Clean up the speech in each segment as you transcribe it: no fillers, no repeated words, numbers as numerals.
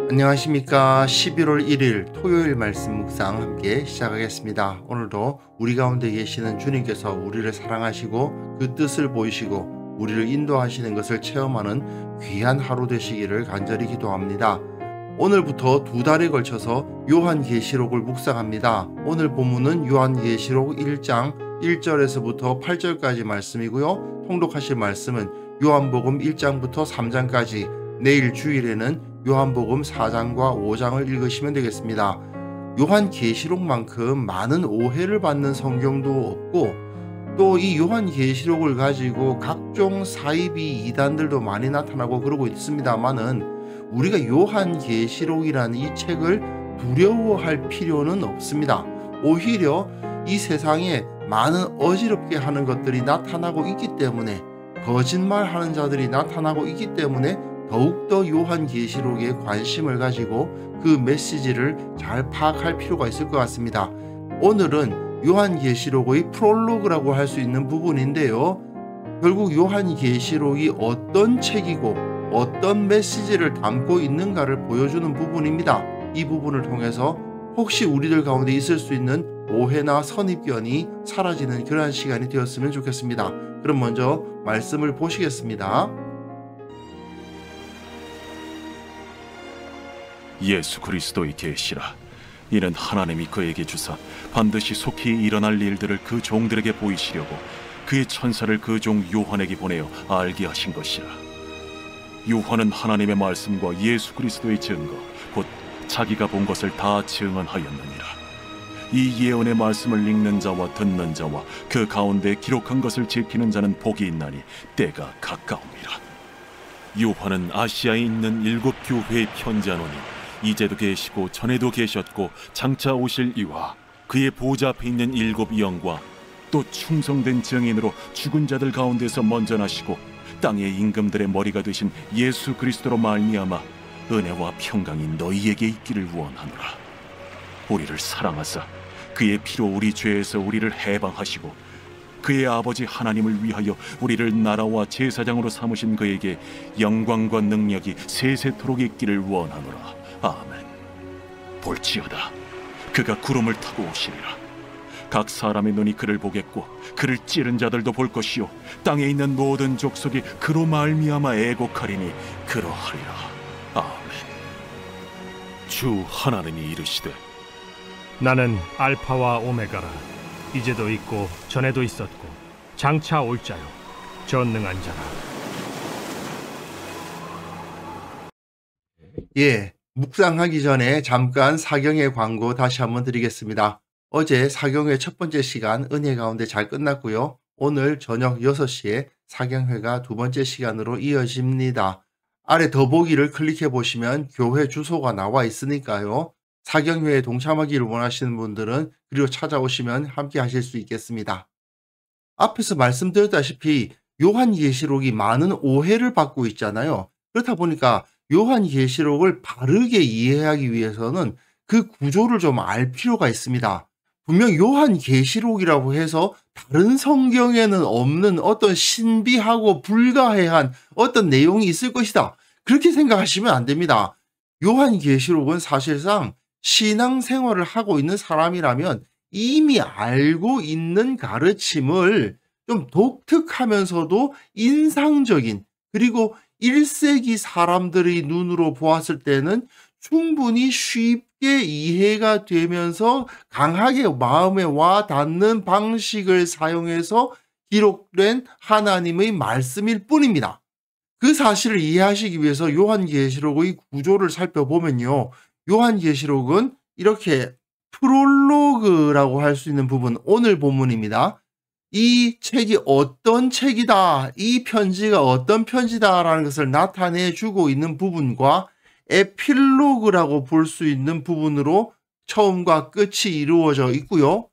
안녕하십니까. 11월 1일 토요일 말씀 묵상 함께 시작하겠습니다. 오늘도 우리 가운데 계시는 주님께서 우리를 사랑하시고 그 뜻을 보이시고 우리를 인도하시는 것을 체험하는 귀한 하루 되시기를 간절히 기도합니다. 오늘부터 2달에 걸쳐서 요한계시록을 묵상합니다. 오늘 본문은 요한계시록 1장 1절에서부터 8절까지 말씀이고요. 통독하실 말씀은 요한복음 1장부터 3장까지, 내일 주일에는 요한복음 4장과 5장을 읽으시면 되겠습니다. 요한계시록만큼 많은 오해를 받는 성경도 없고, 또 이 요한계시록을 가지고 각종 사이비 이단들도 많이 나타나고 그러고 있습니다만은 우리가 요한계시록이라는 이 책을 두려워할 필요는 없습니다. 오히려 이 세상에 많은 어지럽게 하는 것들이 나타나고 있기 때문에, 거짓말하는 자들이 나타나고 있기 때문에 더욱더 요한계시록에 관심을 가지고 그 메시지를 잘 파악할 필요가 있을 것 같습니다. 오늘은 요한계시록의 프롤로그라고 할 수 있는 부분인데요. 결국 요한계시록이 어떤 책이고 어떤 메시지를 담고 있는가를 보여주는 부분입니다. 이 부분을 통해서 혹시 우리들 가운데 있을 수 있는 오해나 선입견이 사라지는 그러한 시간이 되었으면 좋겠습니다. 그럼 먼저 말씀을 보시겠습니다. 예수 그리스도의 계시라. 이는 하나님이 그에게 주사 반드시 속히 일어날 일들을 그 종들에게 보이시려고 그의 천사를 그 종 요한에게 보내어 알게 하신 것이라. 요한은 하나님의 말씀과 예수 그리스도의 증거, 곧 자기가 본 것을 다 증언하였느니라. 이 예언의 말씀을 읽는 자와 듣는 자와 그 가운데 기록한 것을 지키는 자는 복이 있나니 때가 가까움이라. 요한은 아시아에 있는 7 교회에 편지하노니, 이제도 계시고 전에도 계셨고 장차 오실 이와 그의 보좌 앞에 있는 7 영과 또 충성된 증인으로 죽은 자들 가운데서 먼저 나시고 땅의 임금들의 머리가 되신 예수 그리스도로 말미암아 은혜와 평강이 너희에게 있기를 원하노라. 우리를 사랑하사 그의 피로 우리 죄에서 우리를 해방하시고 그의 아버지 하나님을 위하여 우리를 나라와 제사장으로 삼으신 그에게 영광과 능력이 세세토록 있기를 원하노라. 아멘. 볼지어다, 그가 구름을 타고 오시리라. 각 사람의 눈이 그를 보겠고 그를 찌른 자들도 볼 것이요 땅에 있는 모든 족속이 그로 말미암아 애곡하리니 그러하리라. 아멘. 주 하나님이 이르시되, 나는 알파와 오메가라. 이제도 있고 전에도 있었고 장차 올 자요 전능한 자라. 예, 묵상하기 전에 잠깐 사경의 광고 다시 한번 드리겠습니다. 어제 사경회 첫 번째 시간 은혜 가운데 잘 끝났고요. 오늘 저녁 6시에 사경회가 두 번째 시간으로 이어집니다. 아래 더보기를 클릭해 보시면 교회 주소가 나와 있으니까요. 사경회에 동참하기를 원하시는 분들은 그리고 찾아오시면 함께 하실 수 있겠습니다. 앞에서 말씀드렸다시피 요한계시록이 많은 오해를 받고 있잖아요. 그렇다 보니까 요한계시록을 바르게 이해하기 위해서는 그 구조를 좀 알 필요가 있습니다. 분명 요한계시록이라고 해서 다른 성경에는 없는 어떤 신비하고 불가해한 어떤 내용이 있을 것이다, 그렇게 생각하시면 안 됩니다. 요한계시록은 사실상 신앙생활을 하고 있는 사람이라면 이미 알고 있는 가르침을 좀 독특하면서도 인상적인, 그리고 1세기 사람들의 눈으로 보았을 때는 충분히 쉽게 이해가 되면서 강하게 마음에 와 닿는 방식을 사용해서 기록된 하나님의 말씀일 뿐입니다. 그 사실을 이해하시기 위해서 요한계시록의 구조를 살펴보면요, 요한계시록은 이렇게 프롤로그라고 할 수 있는 부분, 오늘 본문입니다. 이 책이 어떤 책이다, 이 편지가 어떤 편지다라는 것을 나타내 주고 있는 부분과 에필로그라고 볼 수 있는 부분으로 처음과 끝이 이루어져 있고요.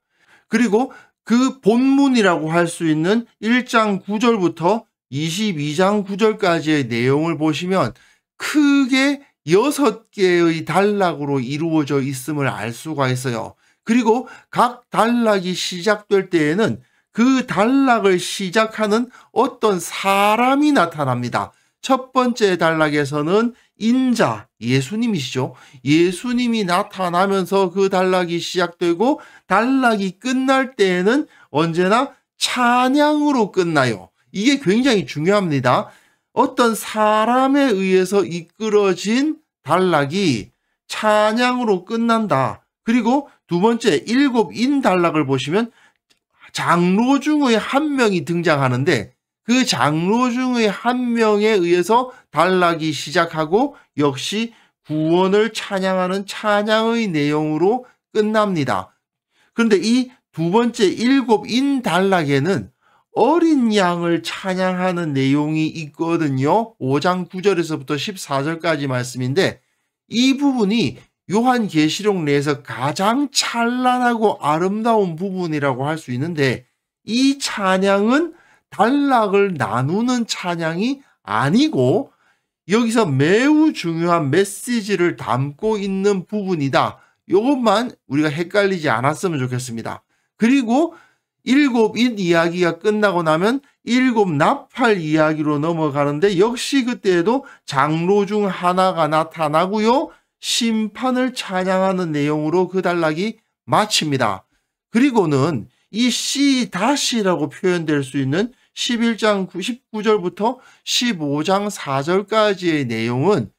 그리고 그 본문이라고 할 수 있는 1장 9절부터 22장 9절까지의 내용을 보시면 크게 6개의 단락으로 이루어져 있음을 알 수가 있어요. 그리고 각 단락이 시작될 때에는 그 단락을 시작하는 어떤 사람이 나타납니다. 첫 번째 단락에서는 인자, 예수님이시죠. 예수님이 나타나면서 그 단락이 시작되고 단락이 끝날 때에는 언제나 찬양으로 끝나요. 이게 굉장히 중요합니다. 어떤 사람에 의해서 이끌어진 단락이 찬양으로 끝난다. 그리고 두 번째, 일곱인 단락을 보시면 장로 중의 한 명이 등장하는데 그 장로 중의 한 명에 의해서 단락이 시작하고 역시 구원을 찬양하는 찬양의 내용으로 끝납니다. 그런데 이 두 번째 일곱인 단락에는 어린 양을 찬양하는 내용이 있거든요. 5장 9절에서부터 14절까지 말씀인데 이 부분이 요한계시록 내에서 가장 찬란하고 아름다운 부분이라고 할 수 있는데 이 찬양은 단락을 나누는 찬양이 아니고 여기서 매우 중요한 메시지를 담고 있는 부분이다. 이것만 우리가 헷갈리지 않았으면 좋겠습니다. 그리고 일곱인 이야기가 끝나고 나면 일곱 나팔 이야기로 넘어가는데 역시 그때에도 장로 중 하나가 나타나고요. 심판을 찬양하는 내용으로 그 단락이 마칩니다. 그리고는 이 시다시라고 표현될 수 있는 11장 19절부터 15장 4절까지의 내용은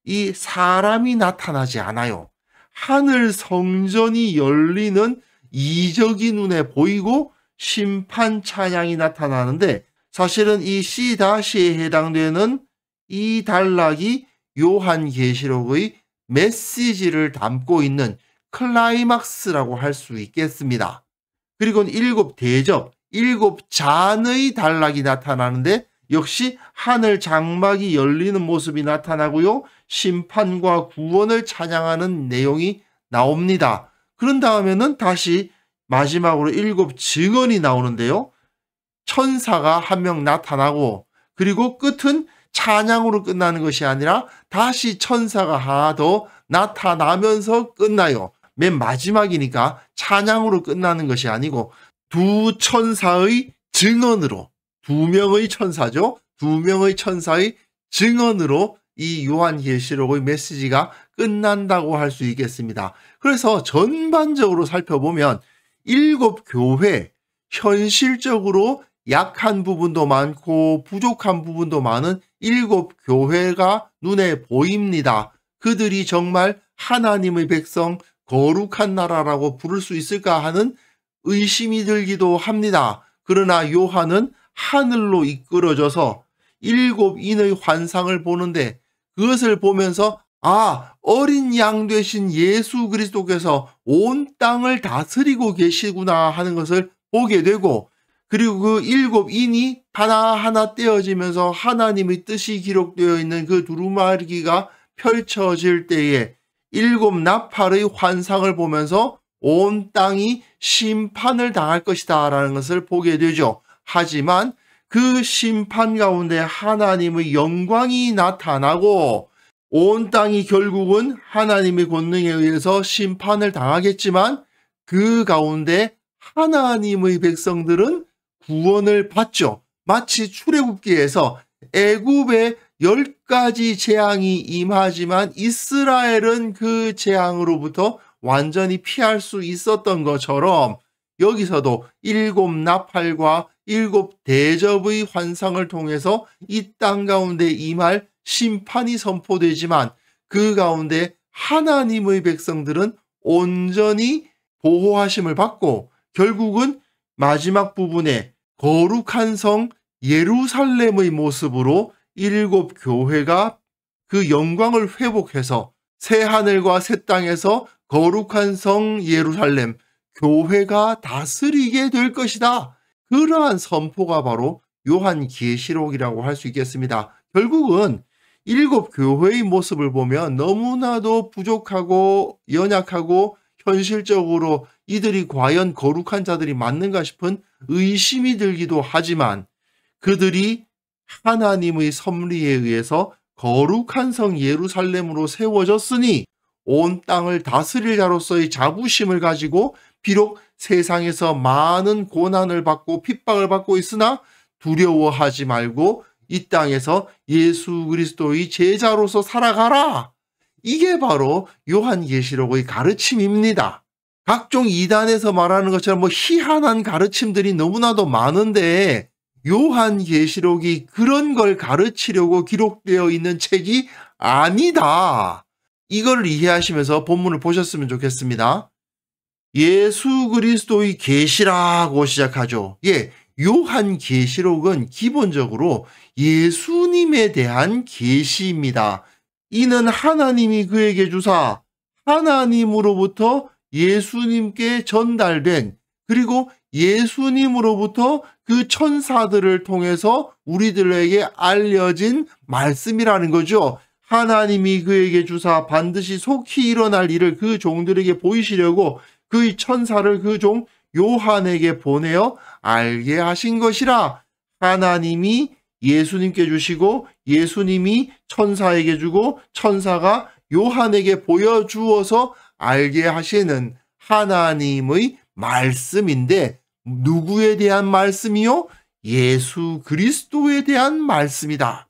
이 사람이 나타나지 않아요. 하늘 성전이 열리는 이적이 눈에 보이고 심판 찬양이 나타나는데 사실은 이 시다시에 해당되는 이 단락이 요한계시록의 메시지를 담고 있는 클라이막스라고 할 수 있겠습니다. 그리고 일곱 대접, 일곱 잔의 단락이 나타나는데 역시 하늘 장막이 열리는 모습이 나타나고요. 심판과 구원을 찬양하는 내용이 나옵니다. 그런 다음에는 다시 마지막으로 일곱 증언이 나오는데요. 천사가 한 명 나타나고 그리고 끝은 찬양으로 끝나는 것이 아니라 다시 천사가 하나 더 나타나면서 끝나요. 맨 마지막이니까 찬양으로 끝나는 것이 아니고 두 천사의 증언으로, 두 명의 천사죠. 두 명의 천사의 증언으로 이 요한계시록의 메시지가 끝난다고 할 수 있겠습니다. 그래서 전반적으로 살펴보면 일곱 교회, 현실적으로 약한 부분도 많고 부족한 부분도 많은 일곱 교회가 눈에 보입니다. 그들이 정말 하나님의 백성, 거룩한 나라라고 부를 수 있을까 하는 의심이 들기도 합니다. 그러나 요한은 하늘로 이끌어져서 일곱 인의 환상을 보는데 그것을 보면서 어린 양 되신 예수 그리스도께서 온 땅을 다스리고 계시구나 하는 것을 보게 되고 그리고 그 일곱 인이 하나하나 떼어지면서 하나님의 뜻이 기록되어 있는 그 두루마리가 펼쳐질 때에 일곱 나팔의 환상을 보면서 온 땅이 심판을 당할 것이다 라는 것을 보게 되죠. 하지만 그 심판 가운데 하나님의 영광이 나타나고 온 땅이 결국은 하나님의 권능에 의해서 심판을 당하겠지만 그 가운데 하나님의 백성들은 구원을 받죠. 마치 출애굽기에서 애굽에 10가지 재앙이 임하지만 이스라엘은 그 재앙으로부터 완전히 피할 수 있었던 것처럼 여기서도 일곱 나팔과 일곱 대접의 환상을 통해서 이 땅 가운데 임할 심판이 선포되지만 그 가운데 하나님의 백성들은 온전히 보호하심을 받고 결국은 마지막 부분에 거룩한 성 예루살렘의 모습으로 일곱 교회가 그 영광을 회복해서 새 하늘과 새 땅에서 거룩한 성 예루살렘 교회가 다스리게 될 것이다. 그러한 선포가 바로 요한계시록이라고 할 수 있겠습니다. 결국은 일곱 교회의 모습을 보면 너무나도 부족하고 연약하고 현실적으로 이들이 과연 거룩한 자들이 맞는가 싶은 의심이 들기도 하지만 그들이 하나님의 섭리에 의해서 거룩한 성 예루살렘으로 세워졌으니 온 땅을 다스릴 자로서의 자부심을 가지고 비록 세상에서 많은 고난을 받고 핍박을 받고 있으나 두려워하지 말고 이 땅에서 예수 그리스도의 제자로서 살아가라. 이게 바로 요한계시록의 가르침입니다. 각종 이단에서 말하는 것처럼 희한한 가르침들이 너무나도 많은데 요한계시록이 그런 걸 가르치려고 기록되어 있는 책이 아니다. 이걸 이해하시면서 본문을 보셨으면 좋겠습니다. 예수 그리스도의 계시라고 시작하죠. 요한계시록은 기본적으로 예수님에 대한 계시입니다. 이는 하나님이 그에게 주사 하나님으로부터 예수님께 전달된, 그리고 예수님으로부터 그 천사들을 통해서 우리들에게 알려진 말씀이라는 거죠. 하나님이 그에게 주사 반드시 속히 일어날 일을 그 종들에게 보이시려고 그의 천사를 그 종 요한에게 보내어 알게 하신 것이라. 하나님이 예수님께 주시고 예수님이 천사에게 주고 천사가 요한에게 보여주어서 알게 하시는 하나님의 말씀인데, 누구에 대한 말씀이요? 예수 그리스도에 대한 말씀이다.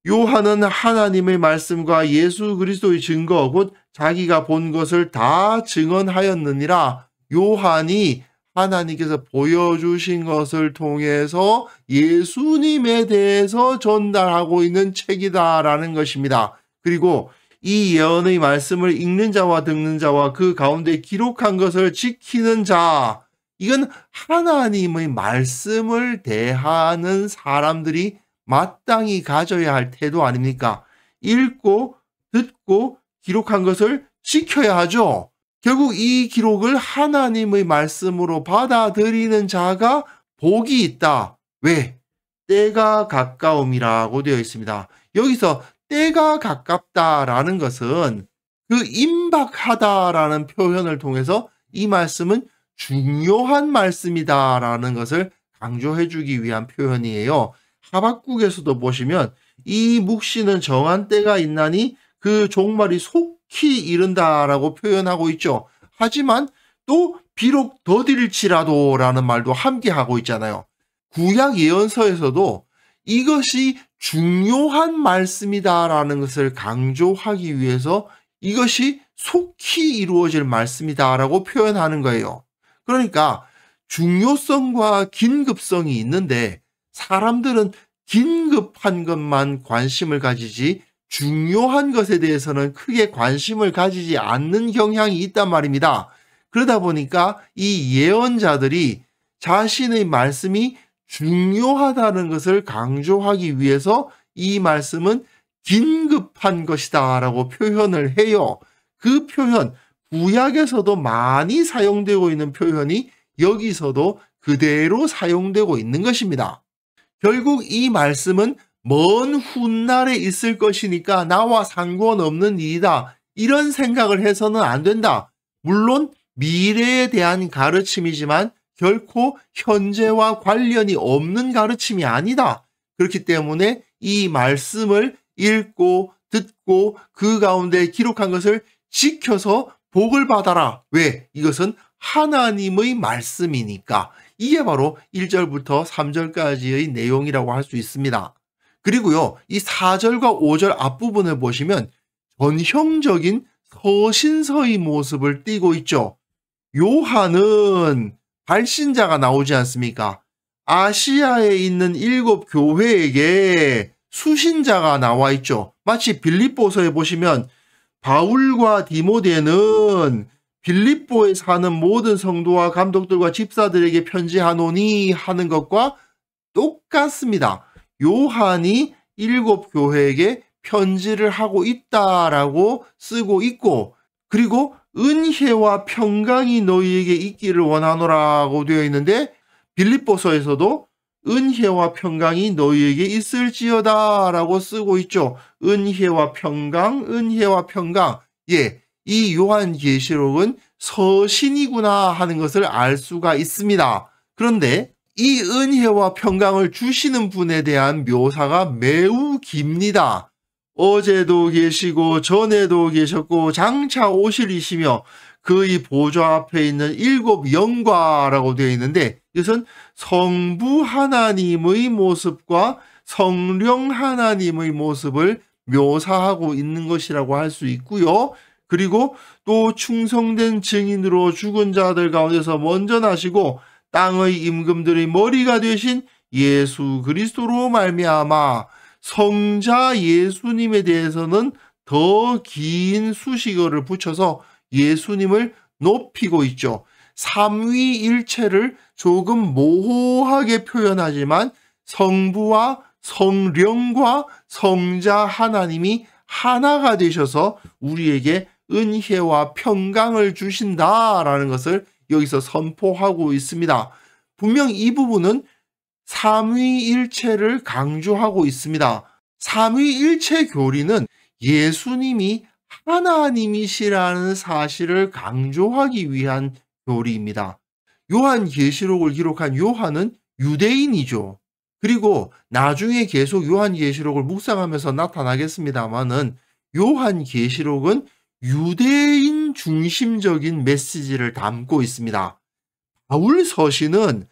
요한은 하나님의 말씀과 예수 그리스도의 증거 곧 자기가 본 것을 다 증언하였느니라. 요한이 하나님께서 보여주신 것을 통해서 예수님에 대해서 전달하고 있는 책이다라는 것입니다. 그리고 이 예언의 말씀을 읽는 자와 듣는 자와 그 가운데 기록한 것을 지키는 자, 이건 하나님의 말씀을 대하는 사람들이 마땅히 가져야 할 태도 아닙니까? 읽고 듣고 기록한 것을 지켜야 하죠. 결국 이 기록을 하나님의 말씀으로 받아들이는 자가 복이 있다. 왜? 때가 가까움이라고 되어 있습니다. 여기서 때가 가깝다라는 것은 그 임박하다라는 표현을 통해서 이 말씀은 중요한 말씀이다라는 것을 강조해 주기 위한 표현이에요. 하박국에서도 보시면 이 묵시는 정한 때가 있나니 그 종말이 속히 이른다라고 표현하고 있죠. 하지만 또 비록 더딜지라도 라는 말도 함께 하고 있잖아요. 구약 예언서에서도 이것이 중요한 말씀이다라는 것을 강조하기 위해서 이것이 속히 이루어질 말씀이다라고 표현하는 거예요. 그러니까 중요성과 긴급성이 있는데 사람들은 긴급한 것만 관심을 가지지 중요한 것에 대해서는 크게 관심을 가지지 않는 경향이 있단 말입니다. 그러다 보니까 이 예언자들이 자신의 말씀이 중요하다는 것을 강조하기 위해서 이 말씀은 긴급한 것이다 라고 표현을 해요. 그 표현, 구약에서도 많이 사용되고 있는 표현이 여기서도 그대로 사용되고 있는 것입니다. 결국 이 말씀은 먼 훗날에 있을 것이니까 나와 상관없는 일이다, 이런 생각을 해서는 안 된다. 물론 미래에 대한 가르침이지만 결코 현재와 관련이 없는 가르침이 아니다. 그렇기 때문에 이 말씀을 읽고 듣고 그 가운데 기록한 것을 지켜서 복을 받아라. 왜? 이것은 하나님의 말씀이니까. 이게 바로 1절부터 3절까지의 내용이라고 할 수 있습니다. 그리고요, 이 4절과 5절 앞부분을 보시면 전형적인 서신서의 모습을 띠고 있죠. 요한은 발신자가 나오지 않습니까? 아시아에 있는 7 교회에게 수신자가 나와 있죠. 마치 빌립보서에 보시면 바울과 디모데는 빌립보에 사는 모든 성도와 감독들과 집사들에게 편지하노니 하는 것과 똑같습니다. 요한이 7 교회에게 편지를 하고 있다라고 쓰고 있고, 그리고 은혜와 평강이 너희에게 있기를 원하노라고 되어 있는데 빌립보서에서도 은혜와 평강이 너희에게 있을지어다 라고 쓰고 있죠. 은혜와 평강, 은혜와 평강. 이 요한계시록은 서신이구나 하는 것을 알 수가 있습니다. 그런데 이 은혜와 평강을 주시는 분에 대한 묘사가 매우 깁니다. 어제도 계시고 전에도 계셨고 장차 오실이시며 그의 보좌 앞에 있는 7 영과라고 되어 있는데 이것은 성부 하나님의 모습과 성령 하나님의 모습을 묘사하고 있는 것이라고 할 수 있고요. 그리고 또 충성된 증인으로 죽은 자들 가운데서 먼저 나시고 땅의 임금들의 머리가 되신 예수 그리스도로 말미암아 성자 예수님에 대해서는 더 긴 수식어를 붙여서 예수님을 높이고 있죠. 삼위일체를 조금 모호하게 표현하지만 성부와 성령과 성자 하나님이 하나가 되셔서 우리에게 은혜와 평강을 주신다라는 것을 여기서 선포하고 있습니다. 분명 이 부분은 삼위일체를 강조하고 있습니다. 삼위일체 교리는 예수님이 하나님이시라는 사실을 강조하기 위한 교리입니다. 요한계시록을 기록한 요한은 유대인이죠. 그리고 나중에 계속 요한계시록을 묵상하면서 나타나겠습니다만은 요한계시록은 유대인 중심적인 메시지를 담고 있습니다. 바울 서신은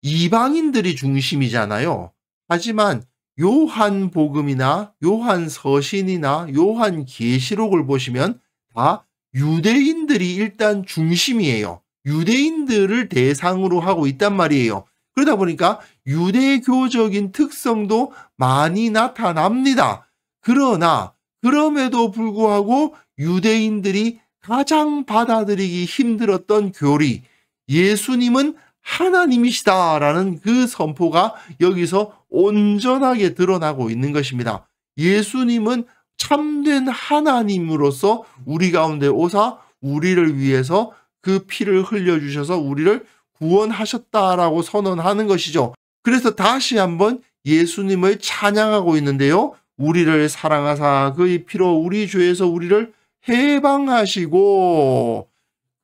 이방인들이 중심이잖아요. 하지만 요한복음이나 요한서신이나 요한계시록을 보시면 다 유대인들이 일단 중심이에요. 유대인들을 대상으로 하고 있단 말이에요. 그러다 보니까 유대교적인 특성도 많이 나타납니다. 그러나 그럼에도 불구하고 유대인들이 가장 받아들이기 힘들었던 교리, 예수님은 하나님이시다라는 그 선포가 여기서 온전하게 드러나고 있는 것입니다. 예수님은 참된 하나님으로서 우리 가운데 오사 우리를 위해서 그 피를 흘려주셔서 우리를 구원하셨다라고 선언하는 것이죠. 그래서 다시 한번 예수님을 찬양하고 있는데요. 우리를 사랑하사 그의 피로 우리 죄에서 우리를 해방하시고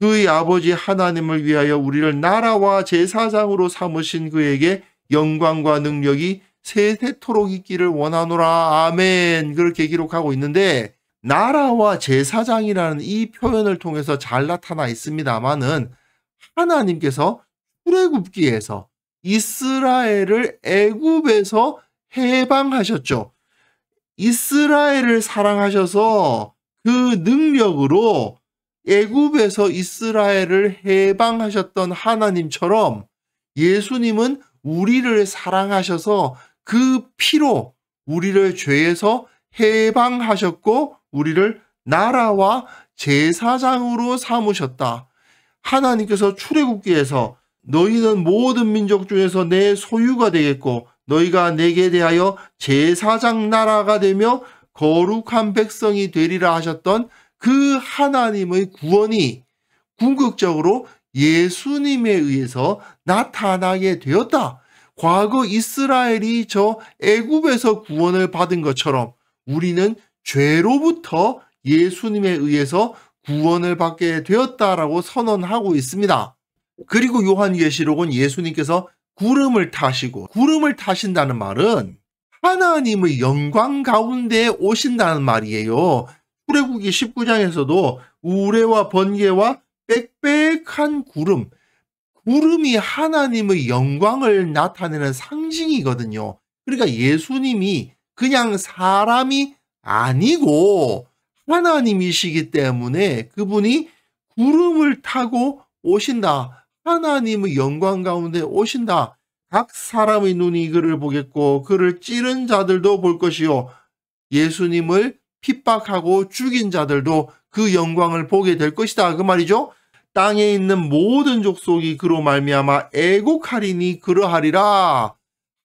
그의 아버지 하나님을 위하여 우리를 나라와 제사장으로 삼으신 그에게 영광과 능력이 세세토록 있기를 원하노라. 아멘. 그렇게 기록하고 있는데 나라와 제사장이라는 이 표현을 통해서 잘 나타나 있습니다만은 하나님께서 출애굽기에서 이스라엘을 애굽에서 해방하셨죠. 이스라엘을 사랑하셔서 그 능력으로 애굽에서 이스라엘을 해방하셨던 하나님처럼 예수님은 우리를 사랑하셔서 그 피로 우리를 죄에서 해방하셨고 우리를 나라와 제사장으로 삼으셨다. 하나님께서 출애굽기에서 너희는 모든 민족 중에서 내 소유가 되겠고 너희가 내게 대하여 제사장 나라가 되며 거룩한 백성이 되리라 하셨던 그 하나님의 구원이 궁극적으로 예수님에 의해서 나타나게 되었다. 과거 이스라엘이 저 애굽에서 구원을 받은 것처럼 우리는 죄로부터 예수님에 의해서 구원을 받게 되었다라고 선언하고 있습니다. 그리고 요한계시록은 예수님께서 구름을 타시고, 구름을 타신다는 말은 하나님의 영광 가운데 오신다는 말이에요. 출애굽기 19장에서도 우레와 번개와 빽빽한 구름, 구름이 하나님의 영광을 나타내는 상징이거든요. 그러니까 예수님이 그냥 사람이 아니고 하나님이시기 때문에 그분이 구름을 타고 오신다. 하나님의 영광 가운데 오신다. 각 사람의 눈이 그를 보겠고 그를 찌른 자들도 볼 것이요. 예수님을 핍박하고 죽인 자들도 그 영광을 보게 될 것이다. 그 말이죠. 땅에 있는 모든 족속이 그로 말미암아 애곡하리니 그러하리라.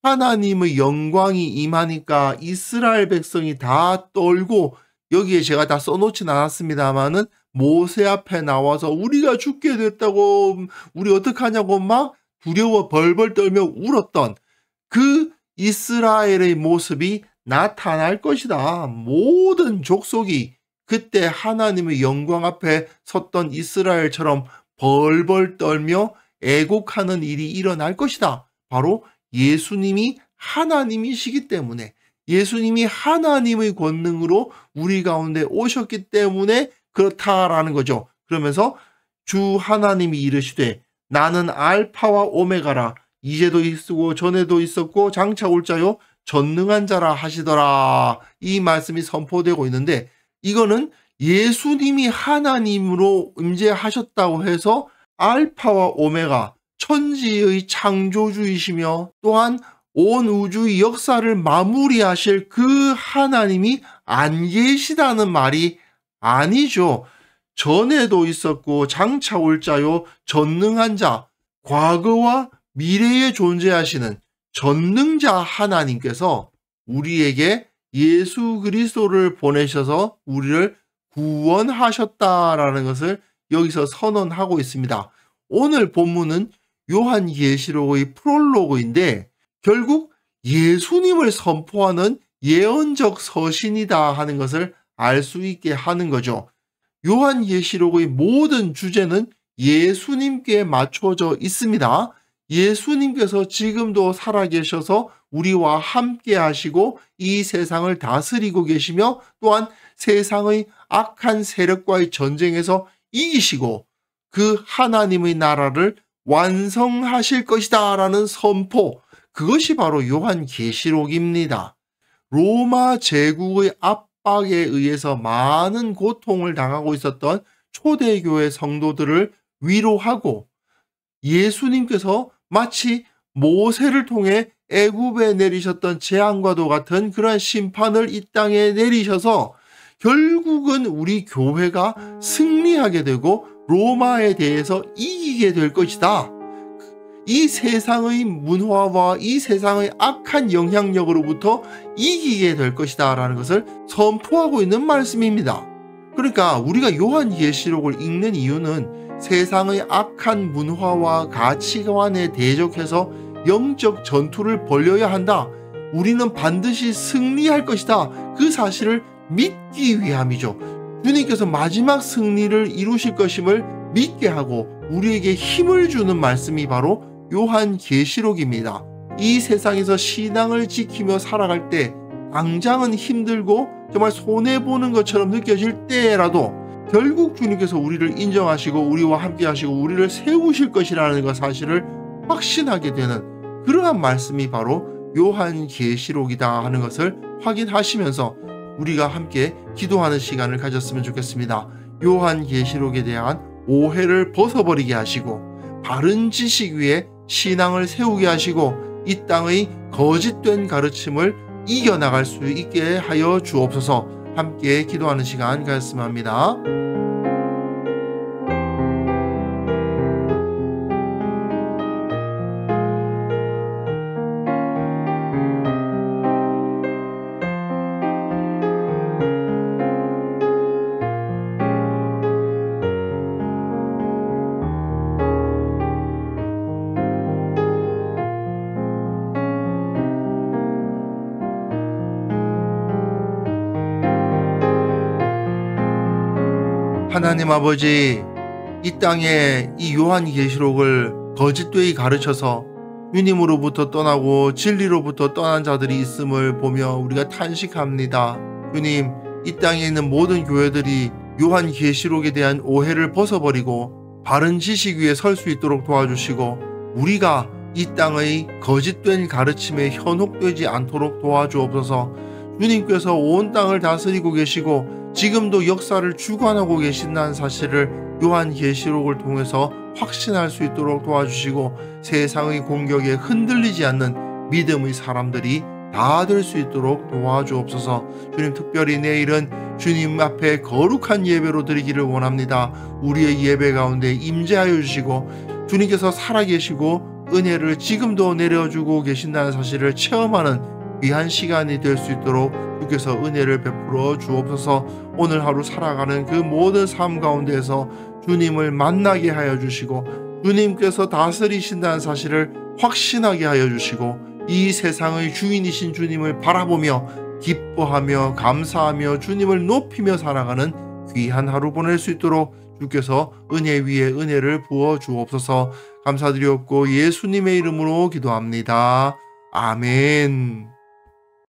하나님의 영광이 임하니까 이스라엘 백성이 다 떨고, 여기에 제가 다 써놓진 않았습니다만은 모세 앞에 나와서 우리가 죽게 됐다고, 우리 어떡하냐고 막 두려워 벌벌 떨며 울었던 그 이스라엘의 모습이 나타날 것이다. 모든 족속이 그때 하나님의 영광 앞에 섰던 이스라엘처럼 벌벌 떨며 애곡하는 일이 일어날 것이다. 바로 예수님이 하나님이시기 때문에, 예수님이 하나님의 권능으로 우리 가운데 오셨기 때문에 그렇다라는 거죠. 그러면서 주 하나님이 이르시되 나는 알파와 오메가라. 이제도 있고 전에도 있었고 장차 올 자요 전능한 자라 하시더라. 이 말씀이 선포되고 있는데, 이거는 예수님이 하나님으로 임재하셨다고 해서 알파와 오메가, 천지의 창조주이시며 또한 온 우주의 역사를 마무리하실 그 하나님이 안 계시다는 말이 아니죠. 전에도 있었고 장차 올 자요 전능한 자, 과거와 미래에 존재하시는 전능자 하나님께서 우리에게 예수 그리스도를 보내셔서 우리를 구원하셨다라는 것을 여기서 선언하고 있습니다. 오늘 본문은 요한계시록의 프롤로그인데 결국 예수님을 선포하는 예언적 서신이다 하는 것을 알 수 있게 하는 거죠. 요한계시록의 모든 주제는 예수님께 맞춰져 있습니다. 예수님께서 지금도 살아계셔서 우리와 함께 하시고 이 세상을 다스리고 계시며 또한 세상의 악한 세력과의 전쟁에서 이기시고 그 하나님의 나라를 완성하실 것이다 라는 선포, 그것이 바로 요한계시록입니다. 로마 제국의 압박에 의해서 많은 고통을 당하고 있었던 초대교회 성도들을 위로하고 예수님께서 마치 모세를 통해 애굽에 내리셨던 재앙과도 같은 그러한 심판을 이 땅에 내리셔서 결국은 우리 교회가 승리하게 되고 로마에 대해서 이기게 될 것이다. 이 세상의 문화와 이 세상의 악한 영향력으로부터 이기게 될 것이다 라는 것을 선포하고 있는 말씀입니다. 그러니까 우리가 요한계시록을 읽는 이유는 세상의 악한 문화와 가치관에 대적해서 영적 전투를 벌여야 한다. 우리는 반드시 승리할 것이다. 그 사실을 믿기 위함이죠. 주님께서 마지막 승리를 이루실 것임을 믿게 하고 우리에게 힘을 주는 말씀이 바로 요한계시록입니다. 이 세상에서 신앙을 지키며 살아갈 때 당장은 힘들고 정말 손해보는 것처럼 느껴질 때라도 결국 주님께서 우리를 인정하시고 우리와 함께 하시고 우리를 세우실 것이라는 것 사실을 확신하게 되는 그러한 말씀이 바로 요한계시록이다 하는 것을 확인하시면서 우리가 함께 기도하는 시간을 가졌으면 좋겠습니다. 요한계시록에 대한 오해를 벗어버리게 하시고 바른 지식 위에 신앙을 세우게 하시고 이 땅의 거짓된 가르침을 이겨나갈 수 있게 하여 주옵소서. 함께 기도하는 시간 가졌으면 합니다. 하나님 아버지, 이 땅에 이 요한계시록을 거짓되이 가르쳐서 주님으로부터 떠나고 진리로부터 떠난 자들이 있음을 보며 우리가 탄식합니다. 주님, 이 땅에 있는 모든 교회들이 요한계시록에 대한 오해를 벗어버리고 바른 지식 위에 설 수 있도록 도와주시고 우리가 이 땅의 거짓된 가르침에 현혹되지 않도록 도와주옵소서. 주님께서 온 땅을 다스리고 계시고 지금도 역사를 주관하고 계신다는 사실을 요한계시록을 통해서 확신할 수 있도록 도와주시고 세상의 공격에 흔들리지 않는 믿음의 사람들이 다 될 수 있도록 도와주옵소서. 주님, 특별히 내일은 주님 앞에 거룩한 예배로 드리기를 원합니다. 우리의 예배 가운데 임재하여 주시고 주님께서 살아계시고 은혜를 지금도 내려주고 계신다는 사실을 체험하는 귀한 시간이 될 수 있도록 주께서 은혜를 베풀어 주옵소서. 오늘 하루 살아가는 그 모든 삶 가운데에서 주님을 만나게 하여 주시고 주님께서 다스리신다는 사실을 확신하게 하여 주시고 이 세상의 주인이신 주님을 바라보며 기뻐하며 감사하며 주님을 높이며 살아가는 귀한 하루 보낼 수 있도록 주께서 은혜 위에 은혜를 부어 주옵소서. 감사드리옵고 예수님의 이름으로 기도합니다. 아멘.